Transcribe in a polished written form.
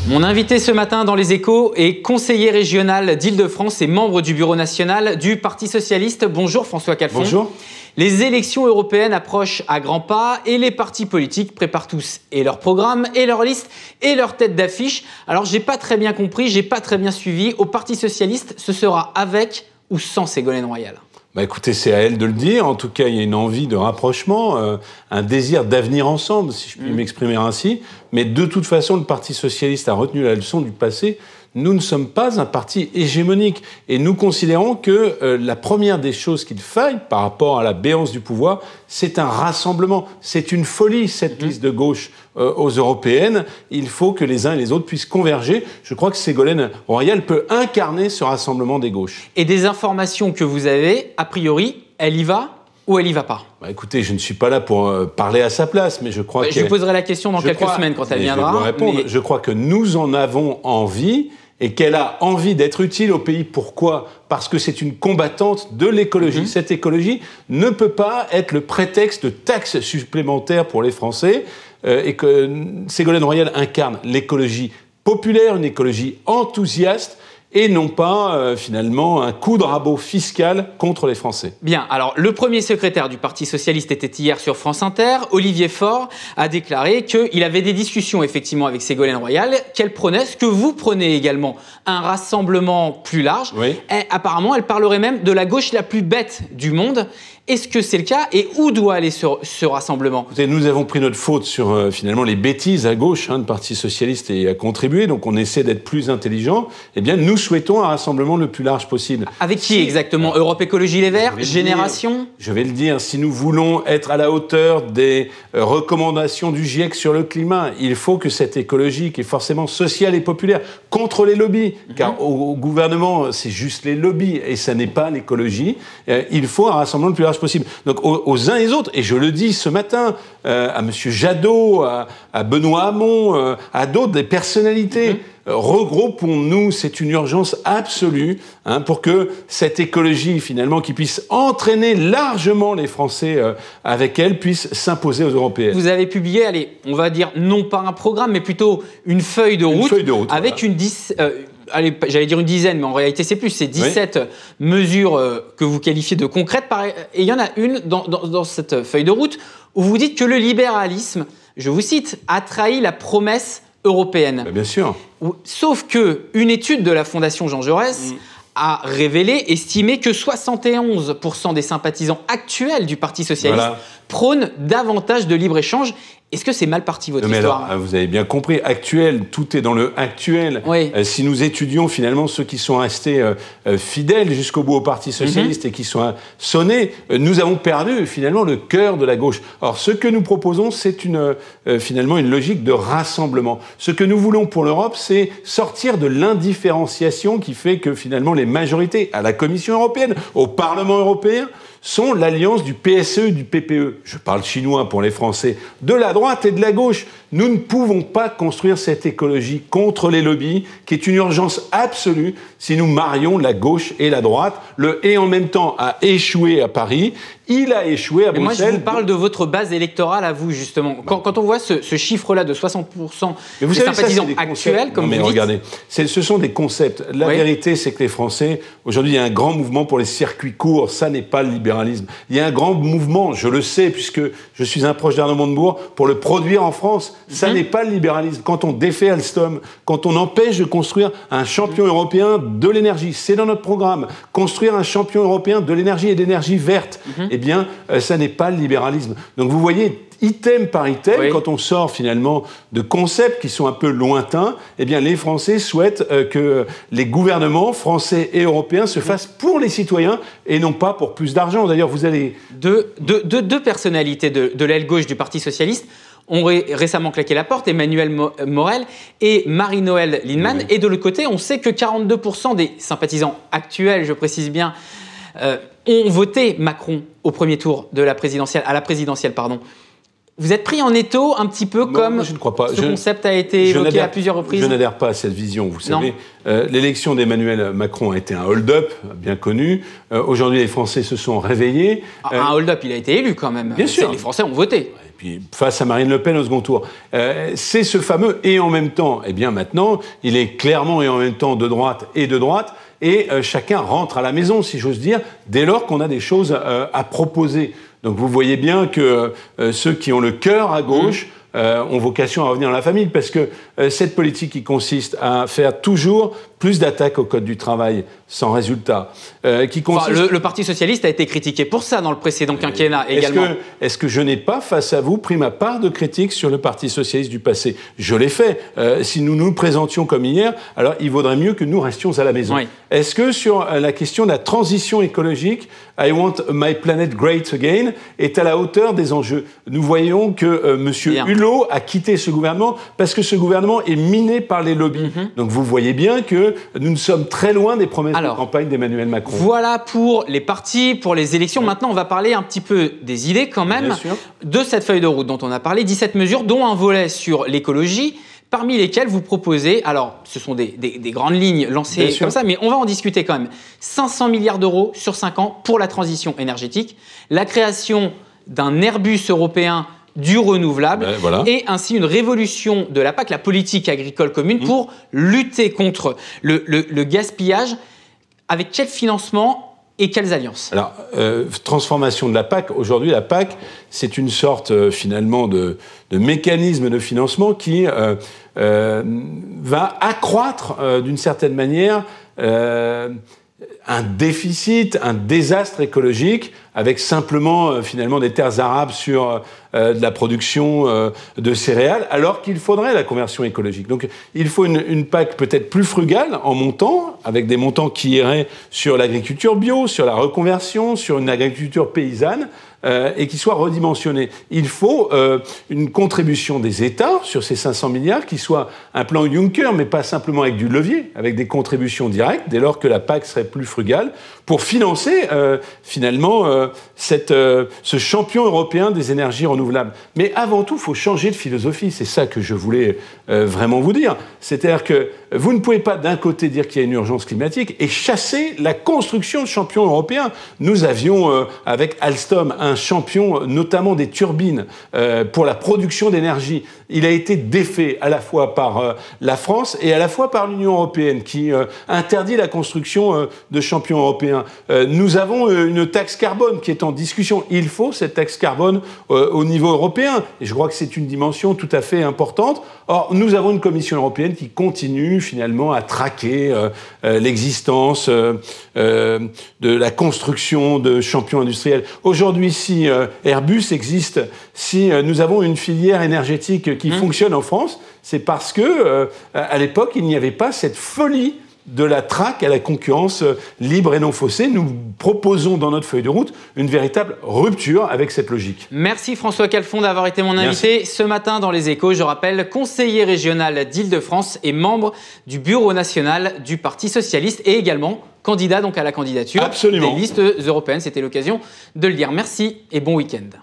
Mon invité ce matin dans Les Échos est conseiller régional d'Île-de-France et membre du bureau national du Parti socialiste. Bonjour François Calfon. Bonjour. Les élections européennes approchent à grands pas et les partis politiques préparent tous et leur programme, et leur liste, et leur tête d'affiche. Alors j'ai pas très bien compris, j'ai pas très bien suivi. Au Parti socialiste, ce sera avec ou sans Ségolène Royal? Bah écoutez, c'est à elle de le dire. En tout cas, il y a une envie de rapprochement, un désir d'avenir ensemble, si je puis m'exprimer ainsi. Mais de toute façon, le Parti socialiste a retenu la leçon du passé. Nous ne sommes pas un parti hégémonique. Et nous considérons que la première des choses qu'il faille par rapport à la béance du pouvoir, c'est un rassemblement. C'est une folie, cette liste de gauche aux européennes. Il faut que les uns et les autres puissent converger. Je crois que Ségolène Royal peut incarner ce rassemblement des gauches. Et des informations que vous avez, a priori, elle y va ou elle y va pas? Bah écoutez, je ne suis pas là pour parler à sa place, mais je crois que... Je vous poserai la question dans quelques semaines quand elle viendra. Je vais vous répondre. Je crois que nous en avons envie et qu'elle a envie d'être utile au pays. Pourquoi ? Parce que c'est une combattante de l'écologie. Cette écologie ne peut pas être le prétexte de taxes supplémentaires pour les Français et que Ségolène Royal incarne l'écologie populaire, une écologie enthousiaste, et non pas, finalement, un coup de rabot fiscal contre les Français. Bien, alors le premier secrétaire du Parti socialiste était hier sur France Inter. Olivier Faure a déclaré qu'il avait des discussions effectivement avec Ségolène Royal, qu'elle prenait, ce que vous prenez également, un rassemblement plus large. Oui. Et, apparemment, elle parlerait même de la gauche la plus bête du monde. Est-ce que c'est le cas et où doit aller ce rassemblement? Écoutez, nous avons pris notre faute sur finalement les bêtises à gauche, le Parti socialiste y a contribué, donc on essaie d'être plus intelligent. Eh bien, nous souhaitons un rassemblement le plus large possible. Avec qui exactement? Europe Écologie Les Verts? Génération? Je vais le dire, si nous voulons être à la hauteur des recommandations du GIEC sur le climat, il faut que cette écologie, qui est forcément sociale et populaire, contre les lobbies, car au gouvernement, c'est juste les lobbies et ça n'est pas l'écologie, il faut un rassemblement le plus large possible. Donc aux uns et aux autres, et je le dis ce matin à M. Jadot, à Benoît Hamon, à d'autres, des personnalités, regroupons-nous, c'est une urgence absolue pour que cette écologie, finalement, qui puisse entraîner largement les Français avec elle, puisse s'imposer aux Européennes. Vous avez publié, allez, on va dire, non pas un programme, mais plutôt une feuille de route, avec voilà. Allez, j'allais dire une dizaine, mais en réalité c'est plus, c'est 17 mesures que vous qualifiez de concrètes. Et il y en a une dans cette feuille de route où vous dites que le libéralisme, je vous cite, a trahi la promesse européenne. Bien sûr. Sauf qu'une étude de la Fondation Jean Jaurès a estimé que 71% des sympathisants actuels du Parti socialiste prônent davantage de libre-échange. Est-ce que c'est mal parti, votre histoire? Alors, vous avez bien compris, actuel, tout est dans le actuel. Oui. Si nous étudions finalement ceux qui sont restés fidèles jusqu'au bout au Parti socialiste et qui sont sonnés, nous avons perdu finalement le cœur de la gauche. Or, ce que nous proposons, c'est finalement une logique de rassemblement. Ce que nous voulons pour l'Europe, c'est sortir de l'indifférenciation qui fait que finalement les majorités à la Commission européenne, au Parlement européen, sont l'alliance du PSE et du PPE. Je parle chinois pour les Français, de la droite et de la gauche. Nous ne pouvons pas construire cette écologie contre les lobbies, qui est une urgence absolue si nous marions la gauche et la droite. Le « et en même temps » a échoué à Paris, il a échoué à Bruxelles. Moi, je vous parle de votre base électorale à vous, justement. Quand on voit ce chiffre-là de 60% des sympathisants actuels, comme vous dites... Regardez, ce sont des concepts. La vérité, c'est que les Français, aujourd'hui, il y a un grand mouvement pour les circuits courts. Ça n'est pas le libéralisme. Il y a un grand mouvement, je le sais, puisque je suis un proche d'Arnaud Montebourg, pour le produire en France. Ça n'est pas le libéralisme. Quand on défait Alstom, quand on empêche de construire un champion européen de l'énergie, c'est dans notre programme. Construire un champion européen de l'énergie et de l'énergie verte, eh bien, ça n'est pas le libéralisme. Donc vous voyez, item par item, quand on sort finalement de concepts qui sont un peu lointains, eh bien, les Français souhaitent que les gouvernements français et européens se fassent pour les citoyens et non pas pour plus d'argent. D'ailleurs, vous allez... Deux personnalités de l'aile gauche du Parti socialiste ont récemment claqué la porte, Emmanuel Morel et Marie-Noëlle Lienemann. Et de l'autre côté, on sait que 42% des sympathisants actuels, je précise bien, ont voté Macron au premier tour à la présidentielle. Vous êtes pris en étau un petit peu comme je ne crois pas. ce concept a été évoqué à plusieurs reprises? Je n'adhère pas à cette vision. Vous savez, l'élection d'Emmanuel Macron a été un hold-up, bien connu. Aujourd'hui, les Français se sont réveillés. Un hold-up, il a été élu quand même. Bien sûr. Les Français ont voté. Et puis, face à Marine Le Pen au second tour. C'est ce fameux « et en même temps ». Eh bien, maintenant, il est clairement et en même temps de droite. Et chacun rentre à la maison, si j'ose dire, dès lors qu'on a des choses à proposer. Donc vous voyez bien que ceux qui ont le cœur à gauche ont vocation à revenir dans la famille, parce que cette politique qui consiste à faire toujours plus d'attaques au Code du travail sans résultat, qui consiste... le Parti socialiste a été critiqué pour ça dans le précédent quinquennat également. Est-ce que je n'ai pas, face à vous, pris ma part de critique sur le Parti socialiste du passé? Je l'ai fait. Si nous nous présentions comme hier, alors il vaudrait mieux que nous restions à la maison. Oui. Est-ce que sur la question de la transition écologique, I want my planet great again, est à la hauteur des enjeux? Nous voyons que M. Hulot a quitté ce gouvernement parce que ce gouvernement est miné par les lobbies. Donc vous voyez bien que nous sommes très loin des promesses de campagne d'Emmanuel Macron. Voilà pour les partis, pour les élections. Oui. Maintenant, on va parler un petit peu des idées quand même de cette feuille de route dont on a parlé. 17 mesures, dont un volet sur l'écologie, parmi lesquelles vous proposez, alors ce sont des grandes lignes lancées comme ça, mais on va en discuter quand même. 500 milliards d'euros sur 5 ans pour la transition énergétique, la création d'un Airbus européen du renouvelable, et ainsi une révolution de la PAC, la politique agricole commune, pour lutter contre le gaspillage. Avec quel financement et quelles alliances? Alors, transformation de la PAC. Aujourd'hui, la PAC, c'est une sorte finalement de mécanisme de financement qui va accroître d'une certaine manière un déficit, un désastre écologique, avec simplement finalement des terres arables sur de la production de céréales, alors qu'il faudrait la conversion écologique. Donc il faut une PAC peut-être plus frugale en montant, avec des montants qui iraient sur l'agriculture bio, sur la reconversion, sur une agriculture paysanne, et qui soit redimensionnée. Il faut une contribution des États sur ces 500 milliards, qui soit un plan Juncker, mais pas simplement avec du levier, avec des contributions directes, dès lors que la PAC serait plus frugale, pour financer finalement ce champion européen des énergies renouvelables. Mais avant tout, il faut changer de philosophie. C'est ça que je voulais vraiment vous dire. C'est-à-dire que vous ne pouvez pas d'un côté dire qu'il y a une urgence climatique et chasser la construction de champions européens. Nous avions avec Alstom un champion, notamment des turbines, pour la production d'énergie. Il a été défait à la fois par la France et à la fois par l'Union européenne, qui interdit la construction de champions européens. Nous avons une taxe carbone qui est en discussion. Il faut cette taxe carbone au niveau européen. Et je crois que c'est une dimension tout à fait importante. Or, nous avons une Commission européenne qui continue finalement à traquer l'existence de la construction de champions industriels. Aujourd'hui, si Airbus existe, si nous avons une filière énergétique qui fonctionne en France, c'est parce que à l'époque, il n'y avait pas cette folie de la traque à la concurrence libre et non faussée. Nous proposons dans notre feuille de route une véritable rupture avec cette logique. Merci François Calfon d'avoir été mon invité ce matin dans Les Échos. Je rappelle, conseiller régional d'Île-de-France et membre du bureau national du Parti socialiste et également candidat donc à la candidature des listes européennes. C'était l'occasion de le dire. Merci et bon week-end.